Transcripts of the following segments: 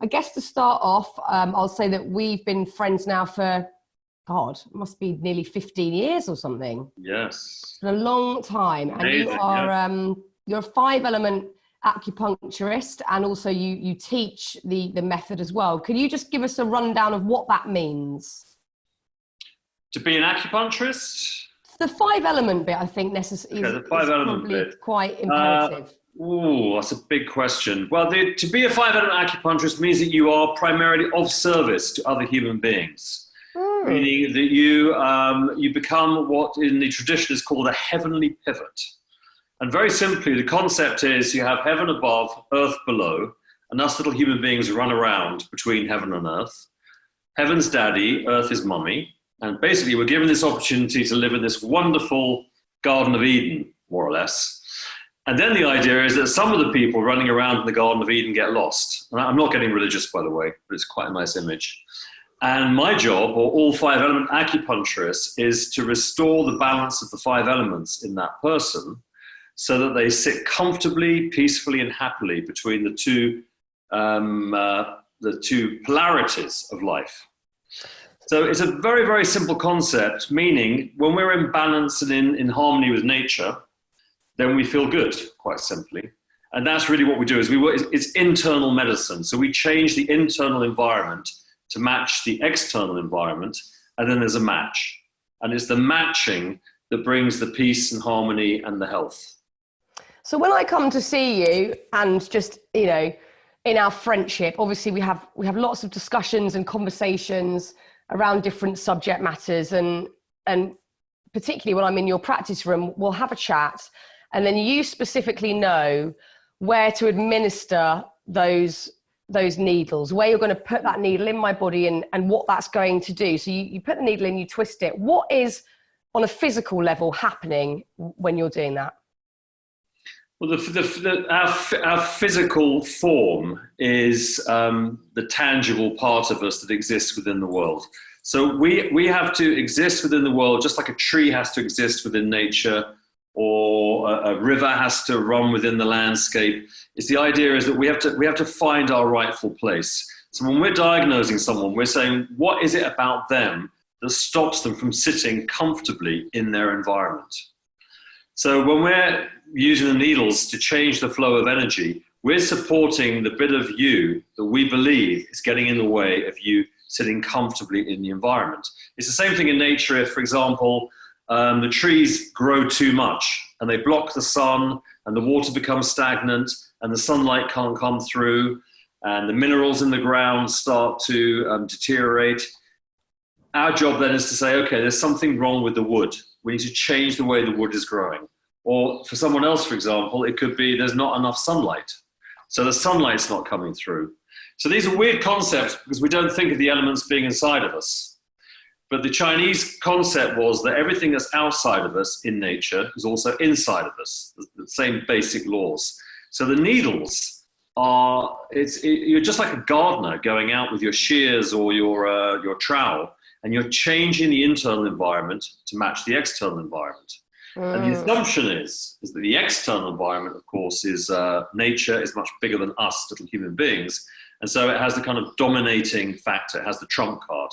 I guess to start off, I'll say that we've been friends now for, God, it must be nearly 15 years or something. Yes. It's been a long time. And Amazing, you are, you're a 5-element acupuncturist, and also you teach the method as well. Can you just give us a rundown of what that means? To be an acupuncturist? The 5-element bit, I think, necessarily the 5-element bit. Quite imperative. That's a big question. Well, to be a 5-element acupuncturist means that you are primarily of service to other human beings. Meaning that you become what in the tradition is called a heavenly pivot. And very simply, the concept is you have heaven above, earth below, and us little human beings run around between heaven and earth. Heaven's daddy, earth is mummy. And basically, we're given this opportunity to live in this wonderful Garden of Eden, more or less. And then the idea is that some of the people running around in the Garden of Eden get lost. And I'm not getting religious, by the way, but it's quite a nice image. And my job, or all 5-element acupuncturists, is to restore the balance of the 5 elements in that person so that they sit comfortably, peacefully, and happily between the two polarities of life. So it's a very, very simple concept, meaning when we're in balance and in harmony with nature, then we feel good, quite simply. And that's really what we do, is it's internal medicine. So we change the internal environment to match the external environment, and then there's a match. And it's the matching that brings the peace and harmony and the health. So when I come to see you, and just, you know, in our friendship, obviously we have lots of discussions and conversations around different subject matters, and particularly when I'm in your practice room, we'll have a chat, and then you specifically know where to administer those needles, where you're going to put that needle in my body, and what that's going to do. So you put the needle in, you twist it. What is on a physical level happening when you're doing that? Well, our physical form is the tangible part of us that exists within the world. So we have to exist within the world just like a tree has to exist within nature, or a river has to run within the landscape. The idea is that we have to find our rightful place. So when we're diagnosing someone, we're saying, what is it about them that stops them from sitting comfortably in their environment? So when we're using the needles to change the flow of energy, we're supporting the bit of you that we believe is getting in the way of you sitting comfortably in the environment. It's the same thing in nature. If, for example, the trees grow too much and they block the sun, and the water becomes stagnant, and the sunlight can't come through, and the minerals in the ground start to deteriorate. Our job then is to say, okay, there's something wrong with the wood. We need to change the way the wood is growing. Or for someone else, for example, it could be there's not enough sunlight. So the sunlight's not coming through. So these are weird concepts because we don't think of the elements being inside of us. But the Chinese concept was that everything that's outside of us in nature is also inside of us, the same basic laws. So the needles are, you're just like a gardener going out with your shears or your trowel, and you're changing the internal environment to match the external environment. And the assumption is that the external environment, of course, is nature is much bigger than us, little human beings. And so it has the kind of dominating factor, it has the trump card.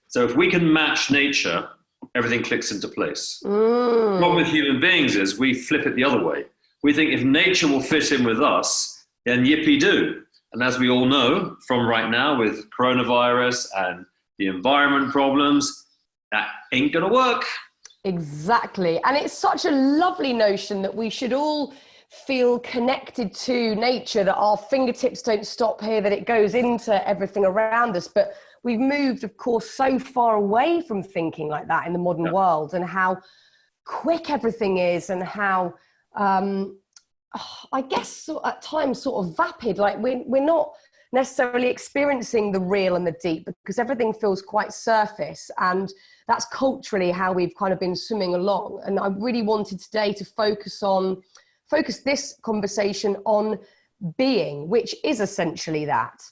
So if we can match nature, everything clicks into place. The problem with human beings is we flip it the other way. We think if nature will fit in with us, then yippee-doo. And as we all know from right now with coronavirus and the environment problems, that ain't gonna work. Exactly. And it's such a lovely notion that we should all feel connected to nature, that our fingertips don't stop here, that it goes into everything around us. But we've moved, of course, so far away from thinking like that in the modern world, and how quick everything is, and how, I guess at times sort of vapid, like we're not necessarily experiencing the real and the deep, because everything feels quite surface. And that's culturally how we've kind of been swimming along. And I really wanted today to focus this conversation on being, which is essentially that.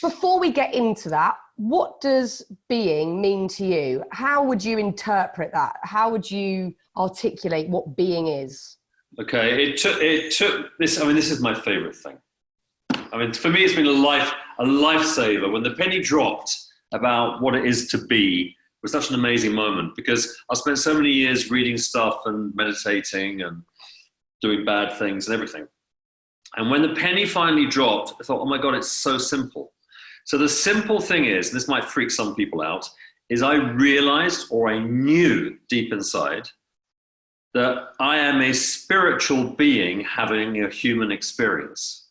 Before we get into that, what does being mean to you? How would you interpret that? How would you articulate what being is? Okay, it took this, I mean, this is my favorite thing. I mean, for me, it's been a lifesaver. When the penny dropped about what it is to be, it was such an amazing moment, because I spent so many years reading stuff and meditating and doing bad things and everything. And when the penny finally dropped, I thought, oh my God, it's so simple. So the simple thing is, and this might freak some people out, is I realized, or I knew deep inside, that I am a spiritual being having a human experience.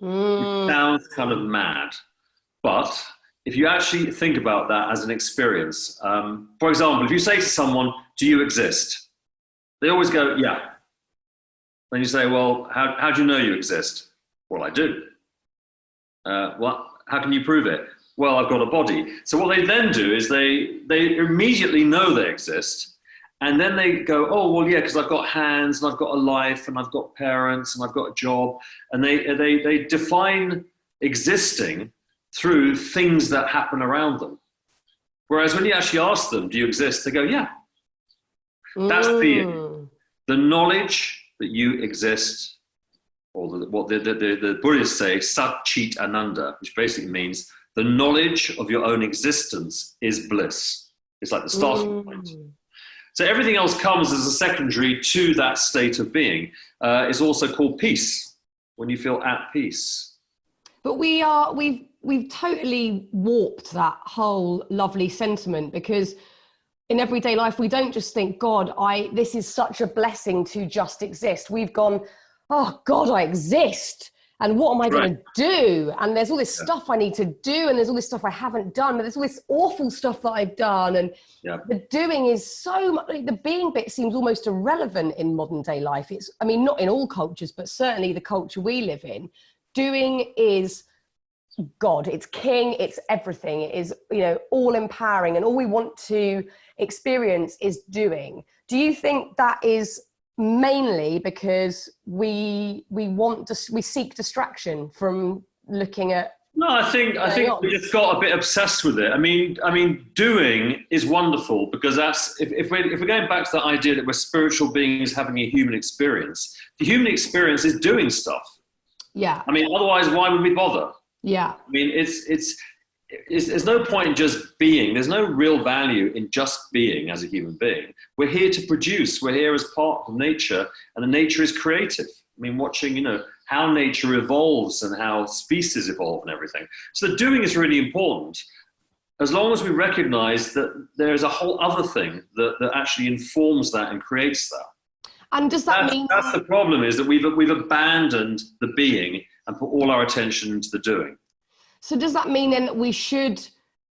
It sounds kind of mad, but if you actually think about that as an experience, for example, if you say to someone, do you exist? They always go, yeah. Then you say, well, how do you know you exist? Well, I do. Well, how can you prove it? Well, I've got a body. So what they then do is they immediately know they exist. And then they go, oh, well, yeah, because I've got hands and I've got a life and I've got parents and I've got a job. And they define existing through things that happen around them. Whereas when you actually ask them, do you exist? They go, yeah. That's being. The knowledge that you exist, or what the Buddhists say, Sat Chit Ananda, which basically means the knowledge of your own existence is bliss. It's like the starting point. So everything else comes as a secondary to that state of being. It's also called peace, when you feel at peace. But we've totally warped that whole lovely sentiment, because in everyday life, we don't just think, God, this is such a blessing to just exist. We've gone, oh God, I exist. And what am I going to do? And there's all this stuff I need to do. And there's all this stuff I haven't done. But there's all this awful stuff that I've done. And the doing is so much, the being bit seems almost irrelevant in modern day life. I mean, not in all cultures, but certainly the culture we live in. Doing is God, it's king, it's everything. It is, all empowering. And all we want to experience is doing. Do you think that is mainly because we seek distraction from looking at? No, I think we just got a bit obsessed with it. I mean, doing is wonderful, because that's if we're going back to the idea that we're spiritual beings having a human experience. The human experience is doing stuff. Yeah. I mean, otherwise, why would we bother? Yeah. I mean, there's no point in just being. There's no real value in just being as a human being. We're here to produce. We're here as part of nature, and the nature is creative. I mean, watching, how nature evolves and how species evolve and everything. So the doing is really important, as long as we recognize that there's a whole other thing that actually informs that and creates that. And does that mean... That's the problem, is that we've abandoned the being and put all our attention into the doing. So does that mean then that we should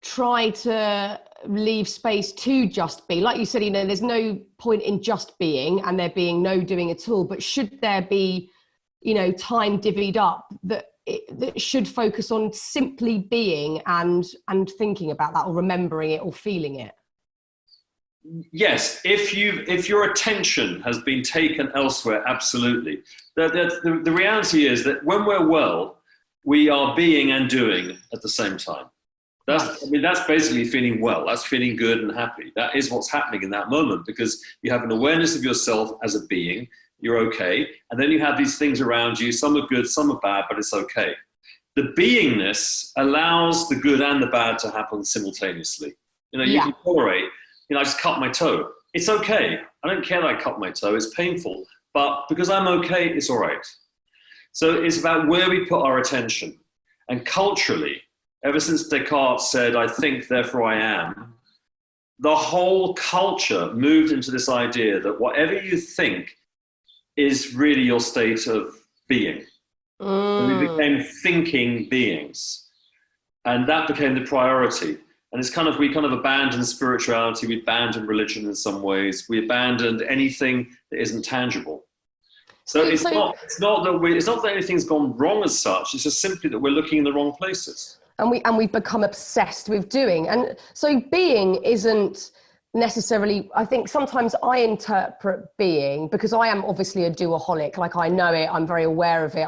try to leave space to just be? Like you said, there's no point in just being and there being no doing at all, but should there be, time divvied up that should focus on simply being and thinking about that, or remembering it, or feeling it? Yes, if your attention has been taken elsewhere, absolutely. The reality is that when we're well, we are being and doing at the same time. That's basically feeling well. That's feeling good and happy. That is what's happening in that moment, because you have an awareness of yourself as a being. You're okay. And then you have these things around you. Some are good, some are bad, but it's okay. The beingness allows the good and the bad to happen simultaneously. You can tolerate, I just cut my toe. It's okay. I don't care that I cut my toe. It's painful. But because I'm okay, it's all right. So it's about where we put our attention. And culturally, ever since Descartes said, I think, therefore I am, the whole culture moved into this idea that whatever you think is really your state of being. So we became thinking beings. And that became the priority. And we kind of abandoned spirituality. We abandoned religion in some ways. We abandoned anything that isn't tangible. So it's not that anything's gone wrong as such. It's just simply that we're looking in the wrong places. And we've become obsessed with doing. And so being isn't necessarily, I think sometimes I interpret being, because I am obviously a doaholic, like I know it, I'm very aware of it.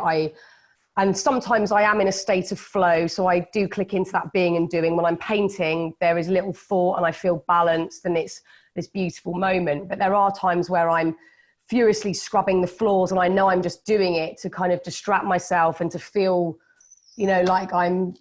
And sometimes I am in a state of flow. So I do click into that being and doing. When I'm painting, there is little thought and I feel balanced and it's this beautiful moment. But there are times where I'm furiously scrubbing the floors and I know I'm just doing it to kind of distract myself and to feel like I'm,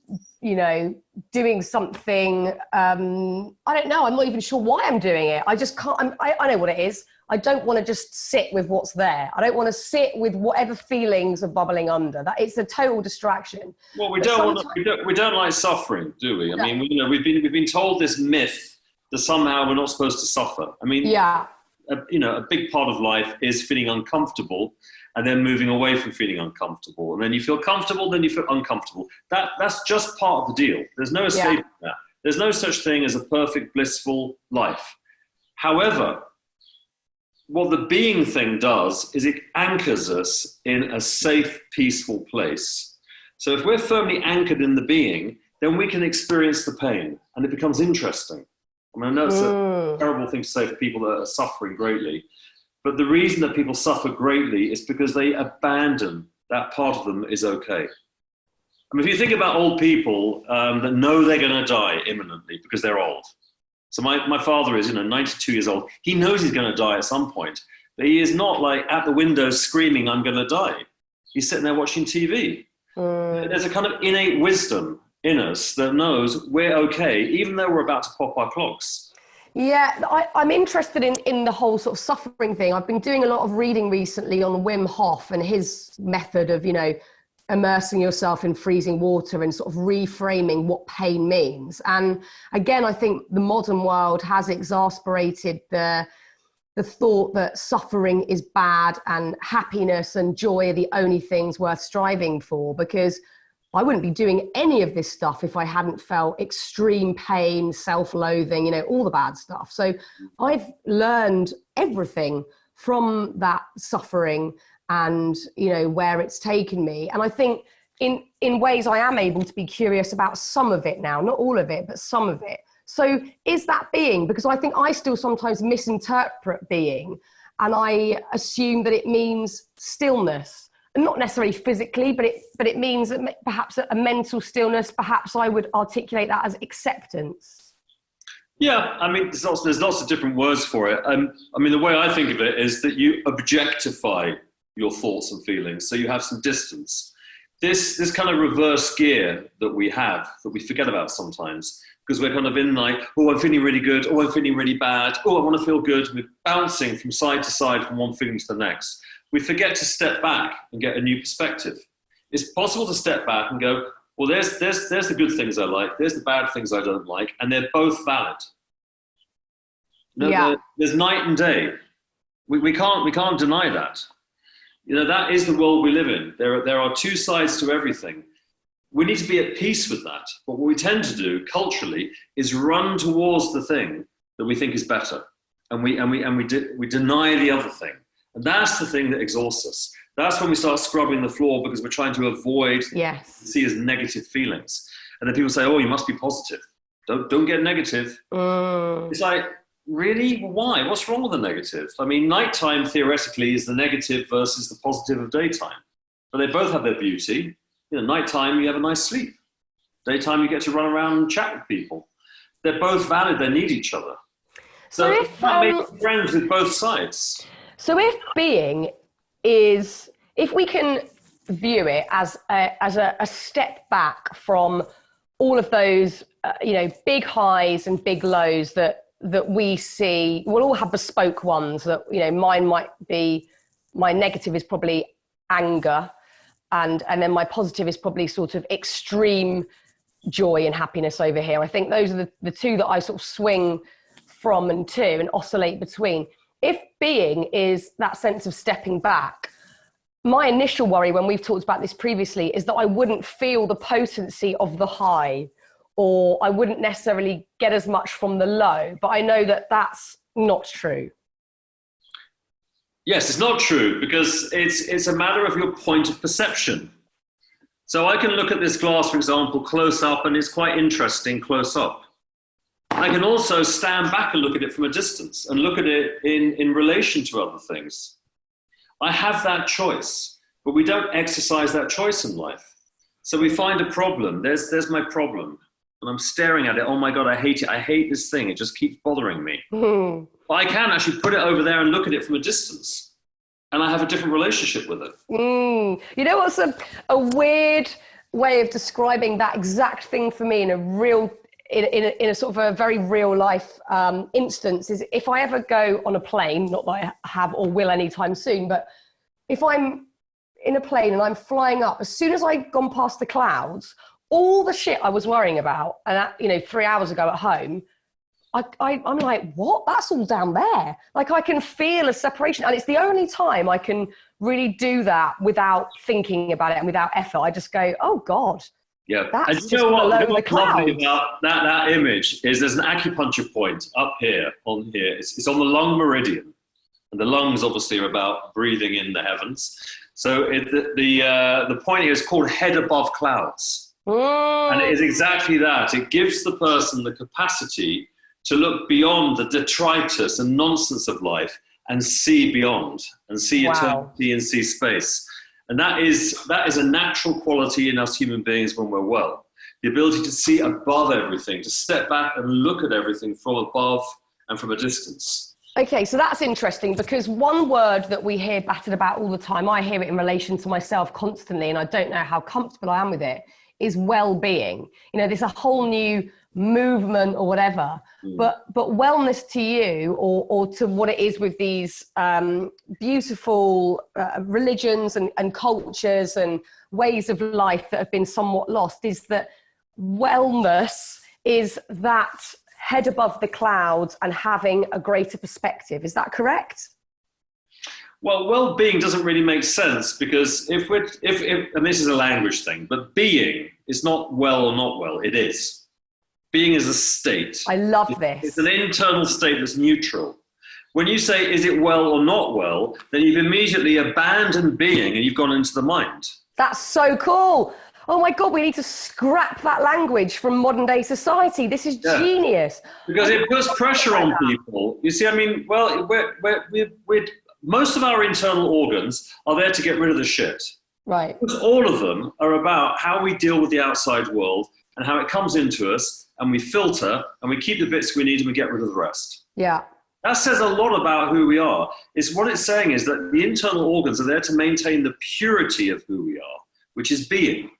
doing something. I don't know. I'm not even sure why I'm doing it. I just can't. I know what it is. I don't want to just sit with what's there. I don't want to sit with whatever feelings are bubbling under. That it's a total distraction. Well, we don't like suffering, do we? I mean, we've been told this myth that somehow we're not supposed to suffer. I mean, yeah. A big part of life is feeling uncomfortable and then moving away from feeling uncomfortable. And then you feel comfortable, then you feel uncomfortable. That's just part of the deal. There's no escaping that. There's no such thing as a perfect, blissful life. However, what the being thing does is it anchors us in a safe, peaceful place. So if we're firmly anchored in the being, then we can experience the pain and it becomes interesting. I mean, I know it's a terrible thing to say for people that are suffering greatly, but the reason that people suffer greatly is because they abandon that part of them is okay. I mean, if you think about old people that know they're going to die imminently because they're old. So my father is, 92 years old. He knows he's going to die at some point, but he is not like at the window screaming, I'm going to die. He's sitting there watching TV. There's a kind of innate wisdom in us that knows we're okay, even though we're about to pop our clogs. Yeah, I'm interested in the whole sort of suffering thing. I've been doing a lot of reading recently on Wim Hof and his method of, immersing yourself in freezing water and sort of reframing what pain means. And again, I think the modern world has exasperated the thought that suffering is bad and happiness and joy are the only things worth striving for, because I wouldn't be doing any of this stuff if I hadn't felt extreme pain, self-loathing, all the bad stuff. So I've learned everything from that suffering and, where it's taken me. And I think in ways I am able to be curious about some of it now, not all of it, but some of it. So is that being? Because I think I still sometimes misinterpret being, and I assume that it means stillness. Not necessarily physically, but it means that perhaps a mental stillness. Perhaps I would articulate that as acceptance. Yeah, I mean, there's lots of different words for it. I mean, the way I think of it is that you objectify your thoughts and feelings, so you have some distance. This kind of reverse gear that we have, that we forget about sometimes, because we're kind of in like, oh, I'm feeling really good, oh, I'm feeling really bad, oh, I want to feel good. We're bouncing from side to side, from one feeling to the next. We forget to step back and get a new perspective. It's possible to step back and go, well, there's the good things I like, there's the bad things I don't like, and they're both valid. There's night and day. We can't deny that. That is the world we live in. There are two sides to everything. We need to be at peace with that. But what we tend to do culturally is run towards the thing that we think is better, and we deny the other thing. And that's the thing that exhausts us. That's when we start scrubbing the floor because we're trying to avoid see as negative feelings. And then people say, oh, you must be positive. Don't get negative. It's like, really? Why? What's wrong with the negative? I mean, nighttime theoretically is the negative versus the positive of daytime. But they both have their beauty. Nighttime, you have a nice sleep. Daytime, you get to run around and chat with people. They're both valid. They need each other. So if make friends with both sides. So if being is, if we can view it as a step back from all of those, big highs and big lows that we see, we'll all have bespoke ones that, mine might be, my negative is probably anger. And then my positive is probably sort of extreme joy and happiness over here. I think those are the two that I sort of swing from and to and oscillate between. If being is that sense of stepping back, my initial worry when we've talked about this previously is that I wouldn't feel the potency of the high, or I wouldn't necessarily get as much from the low. But I know that that's not true. Yes, it's not true, because it's a matter of your point of perception. So I can look at this glass, for example, close up, and it's quite interesting close up. I can also stand back and look at it from a distance and look at it in relation to other things. I have that choice, but we don't exercise that choice in life. So we find a problem. There's my problem. And I'm staring at it. Oh my God, I hate it. I hate this thing. It just keeps bothering me. Mm-hmm. But I can actually put it over there and look at it from a distance. And I have a different relationship with it. You know what's a weird way of describing that exact thing for me in a real, in a sort of a very real life instance is if I ever go on a plane, not that I have or will anytime soon, but if I'm in a plane and I'm flying up, as soon as I've gone past the clouds, all the shit I was worrying about, and that, you know, 3 hours ago at home, I'm like, what? That's all down there. Like I can feel a separation, and it's the only time I can really do that without thinking about it and without effort. I just go, oh God. Yeah, that's and just below the clouds. Lovely about that image is there's an acupuncture point up here, on here. It's on the lung meridian, and the lungs obviously are about breathing in the heavens. So the point here is called head above clouds, and it is exactly that. It gives the person the capacity to look beyond the detritus and nonsense of life and see beyond, and see eternity and see space. And that is a natural quality in us human beings when we're well. The ability to see above everything, to step back and look at everything from above and from a distance. Okay, so that's interesting because one word that we hear battered about all the time, I hear it in relation to myself constantly, and I don't know how comfortable I am with it, is well-being. You know, there's a whole new movement or whatever, but wellness to you or to what it is with these beautiful religions and cultures and ways of life that have been somewhat lost is that wellness is that head above the clouds and having a greater perspective. Is that correct? Well, well-being doesn't really make sense because if and this is a language thing, but being is not well or not well, it is. Being is a state. I love this. It's an internal state that's neutral. When you say, is it well or not well, then you've immediately abandoned being and you've gone into the mind. That's so cool. Oh my God, we need to scrap that language from modern day society. This is genius. Because it puts pressure on people. You see, I mean, well, we're most of our internal organs are there to get rid of the shit. Right. Because all of them are about how we deal with the outside world and how it comes into us, and we filter and we keep the bits we need and we get rid of the rest. Yeah. That says a lot about who we are. What it's saying is that the internal organs are there to maintain the purity of who we are, which is being.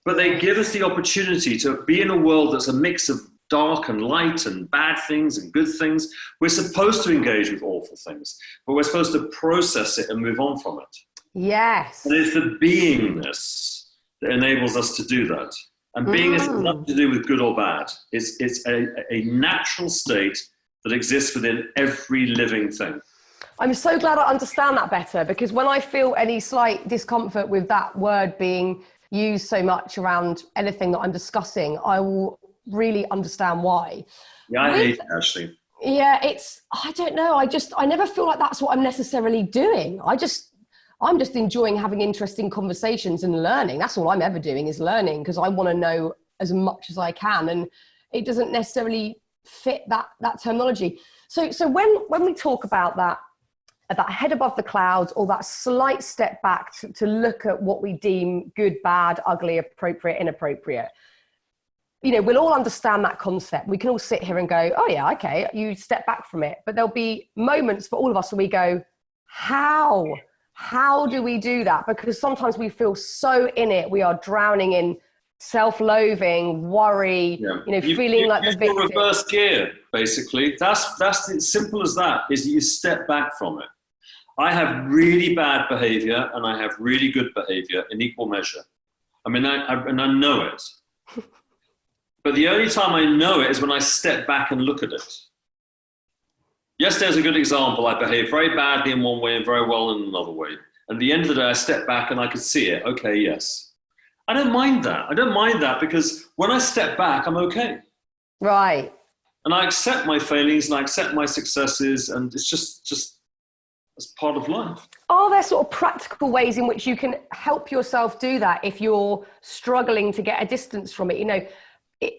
But they give us the opportunity to be in a world that's a mix of dark and light and bad things and good things. We're supposed to engage with awful things, but we're supposed to process it and move on from it. Yes. And it's the beingness that enables us to do that. And being has nothing to do with good or bad. It's a natural state that exists within every living thing. I'm so glad I understand that better, because when I feel any slight discomfort with that word being used so much around anything that I'm discussing, I will really understand why. Yeah, I hate it, actually. Yeah, I don't know. I never feel like that's what I'm necessarily doing. I'm just enjoying having interesting conversations and learning. That's all I'm ever doing is learning, because I want to know as much as I can. And it doesn't necessarily fit that terminology. So when we talk about that head above the clouds, or that slight step back to look at what we deem good, bad, ugly, appropriate, inappropriate, you know, we'll all understand that concept. We can all sit here and go, oh yeah, okay, you step back from it. But there'll be moments for all of us where we go, how do we do that? Because sometimes we feel so in it, we are drowning in self-loathing, worry, feeling like the victim. Reverse gear, basically. That's as simple as that, is that you step back from it. I have really bad behavior and I have really good behavior in equal measure. I mean, I know it. But the only time I know it is when I step back and look at it. Yesterday's a good example. I behaved very badly in one way and very well in another way. And at the end of the day, I stepped back and I could see it. Okay, yes. I don't mind that. I don't mind that because when I step back, I'm okay. Right. And I accept my failings and I accept my successes, and it's just as part of life. Are there sort of practical ways in which you can help yourself do that if you're struggling to get a distance from it? You know,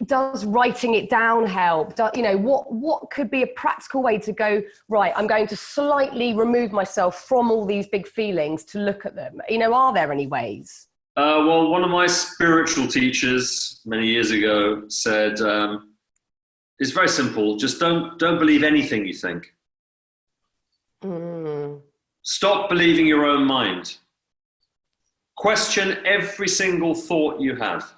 does writing it down help? What could be a practical way to go, right, I'm going to slightly remove myself from all these big feelings to look at them? You know, are there any ways? Well, one of my spiritual teachers many years ago said, it's very simple. Just don't believe anything you think. Stop believing your own mind. Question every single thought you have.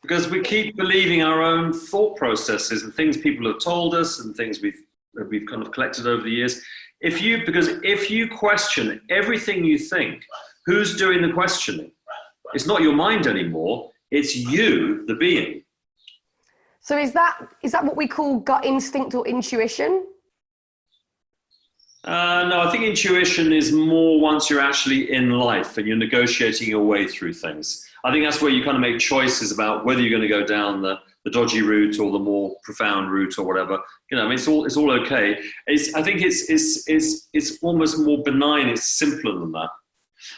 Because we keep believing our own thought processes and things people have told us and things we've kind of collected over the years. Because if you question everything you think, who's doing the questioning? It's not your mind anymore. It's you, the being. So is that what we call gut instinct or intuition? No, I think intuition is more once you're actually in life and you're negotiating your way through things. I think that's where you kind of make choices about whether you're going to go down the dodgy route or the more profound route or whatever. You know, I mean, it's all okay. I think it's almost more benign. It's simpler than that.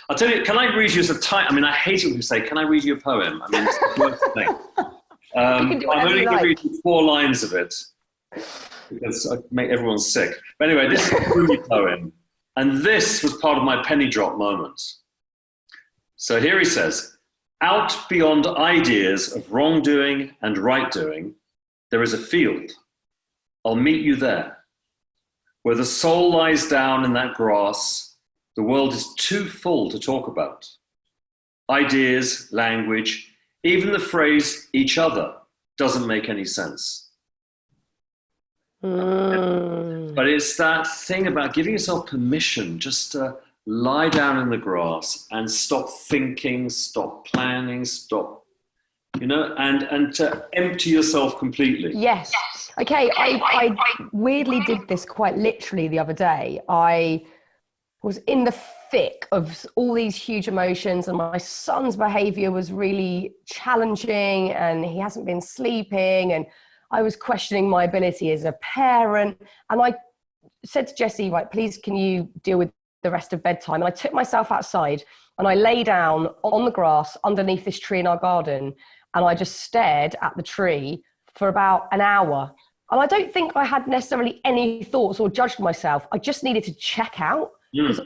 I'll tell you, can I read you I hate it when you say, can I read you a poem? I mean, it's the worst thing. I'm only going to read you 4 lines of it because I make everyone sick. But anyway, this is a Rumi poem. And this was part of my penny drop moment. So here he says, out beyond ideas of wrongdoing and right doing, there is a field. I'll meet you there. Where the soul lies down in that grass, the world is too full to talk about. Ideas, language, even the phrase each other doesn't make any sense. But it's that thing about giving yourself permission just to lie down in the grass and stop thinking, stop planning, stop, and to empty yourself completely. Yes. Okay, I weirdly did this quite literally the other day. I was in the thick of all these huge emotions and my son's behavior was really challenging and he hasn't been sleeping and I was questioning my ability as a parent. And I said to Jessie, right, please, can you deal with the rest of bedtime? And I took myself outside and I lay down on the grass underneath this tree in our garden. And I just stared at the tree for about an hour. And I don't think I had necessarily any thoughts or judged myself. I just needed to check out because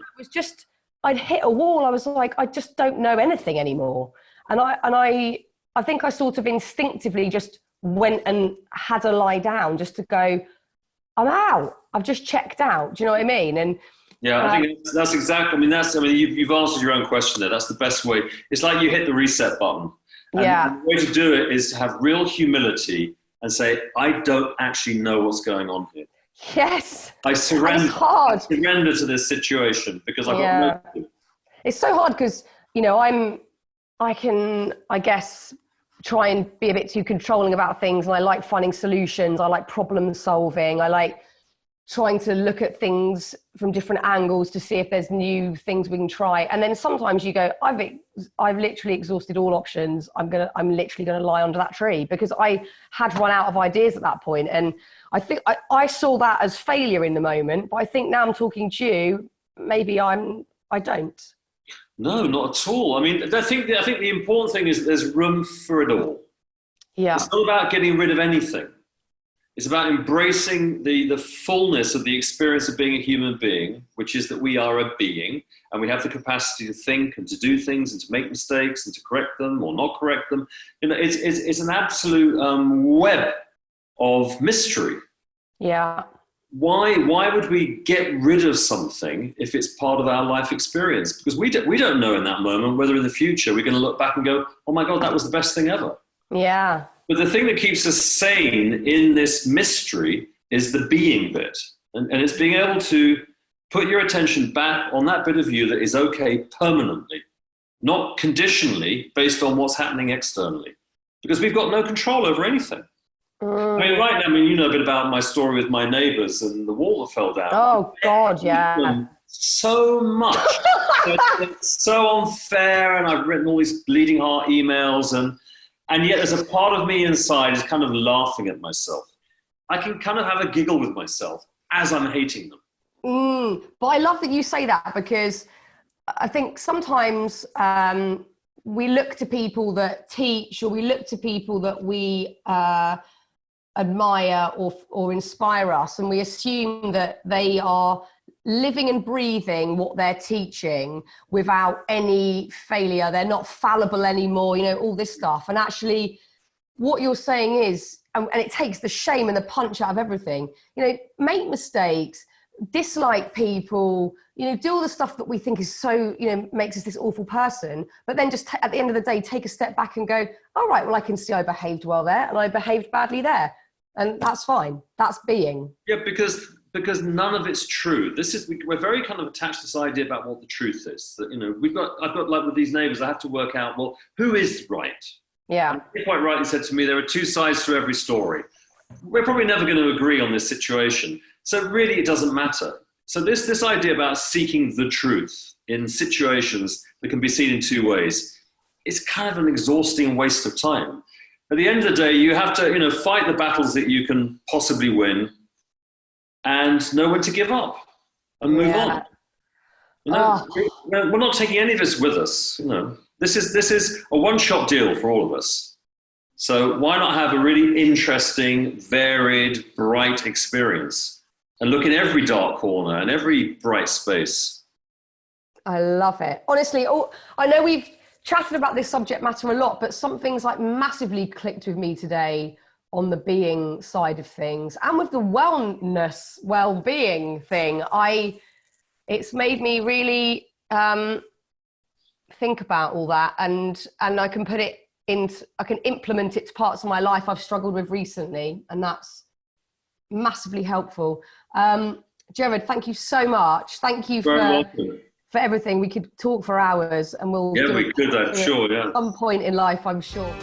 I'd hit a wall. I was like, I just don't know anything anymore. And I think I sort of instinctively just went and had a lie down just to go, I'm out. I've just checked out. Do you know what I mean? And yeah, I think that's exactly. You've answered your own question there. That's the best way. It's like you hit the reset button. And the way to do it is to have real humility and say, I don't actually know what's going on here. Yes. I surrender. It's hard. I surrender to this situation because I've got no clue. It's so hard because, I can, I guess, try and be a bit too controlling about things. And I like finding solutions. I like problem solving. I like trying to look at things from different angles to see if there's new things we can try. And then sometimes you go, I've literally exhausted all options. I'm literally going to lie under that tree because I had run out of ideas at that point. And I think I saw that as failure in the moment, but I think now I'm talking to you, maybe I don't. No, not at all. I mean, I think the important thing is that there's room for it all. Yeah. It's not about getting rid of anything. It's about embracing the fullness of the experience of being a human being, which is that we are a being and we have the capacity to think and to do things and to make mistakes and to correct them or not correct them. It's an absolute web of mystery. Yeah. Why would we get rid of something if it's part of our life experience? Because we don't know in that moment whether in the future we're going to look back and go, oh my God, that was the best thing ever. Yeah. But the thing that keeps us sane in this mystery is the being bit. And it's being able to put your attention back on that bit of you that is okay permanently, not conditionally based on what's happening externally. Because we've got no control over anything. I mean, right now, you know a bit about my story with my neighbours and the wall that fell down. Oh, God, yeah. So much. It's so unfair, and I've written all these bleeding heart emails, and yet there's a part of me inside is kind of laughing at myself. I can kind of have a giggle with myself as I'm hating them. But I love that you say that because I think sometimes we look to people that teach or we look to people that we admire or inspire us, and we assume that they are living and breathing what they're teaching without any failure. They're not fallible anymore, all this stuff. And actually what you're saying is, and it takes the shame and the punch out of everything, make mistakes, dislike people, you know, do all the stuff that we think is so, you know, makes us this awful person, but then just at the end of the day, take a step back and go, all right, well, I can see I behaved well there and I behaved badly there. And that's fine. That's being. Yeah, because none of it's true. We're very kind of attached to this idea about what the truth is. That, you know, I've got like with these neighbors, I have to work out, well, who is right? Yeah. And he quite rightly said to me, there are two sides to every story. We're probably never going to agree on this situation. So really it doesn't matter. So this idea about seeking the truth in situations that can be seen in two ways is kind of an exhausting waste of time. At the end of the day, you have to, you know, fight the battles that you can possibly win and know when to give up and move on. You know, we're not taking any of this with us. You know, this is a one-shot deal for all of us. So why not have a really interesting, varied, bright experience and look in every dark corner and every bright space? I love it. Honestly, I know we've chatted about this subject matter a lot, but something's like massively clicked with me today on the being side of things and with the wellness, well-being thing. It's made me really think about all that, and I can put it I can implement it to parts of my life I've struggled with recently, and that's massively helpful. Gerad, thank you so much. Thank you for everything. We could talk for hours, and we'll we could, I'm sure, yeah. At some point in life, I'm sure.